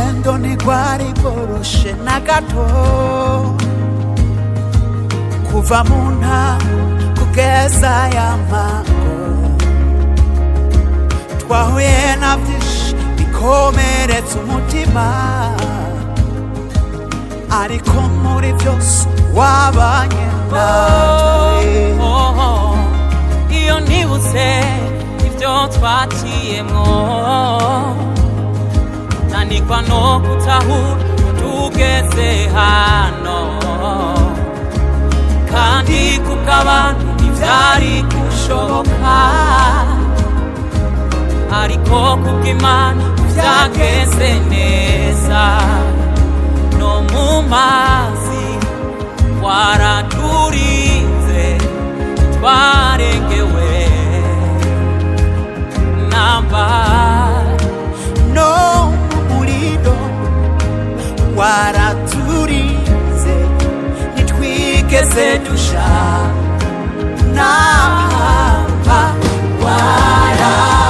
urugendo ntigwari rworoshe na gato kuva mu ntara kugeza aya mango twahuye na vyinshi bikomeretsa umutima ariko muri vyose wabanye natwe iyo nibutse ibyo twaciyemwo nanikwa no gutahura tugeze hano kandi kubw'abantu ntivyari gushoboka ariko kubw'Imana vyageze neza no mu mazi waraturinze twarengewe namba no mu muriro waraturinze ntitwigeze dusha namba warakoze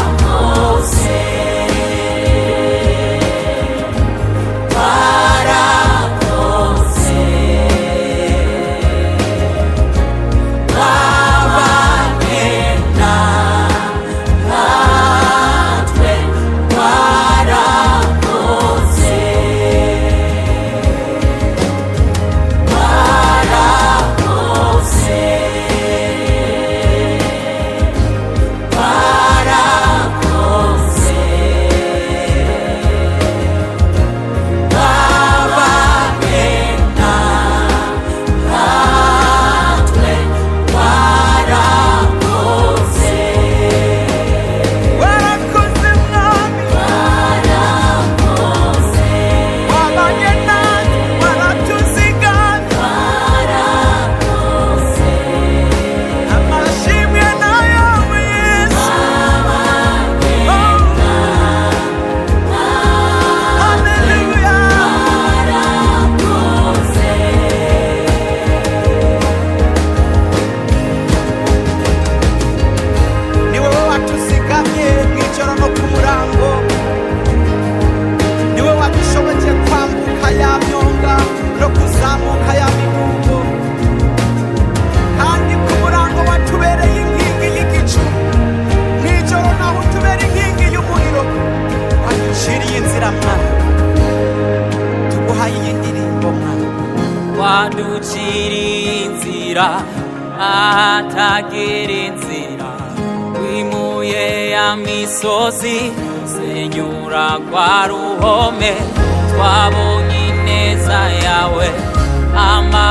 waducirinzira atagira inzira wimuye ya misozi senyura kwa ruhome twabonye ineza yawe ama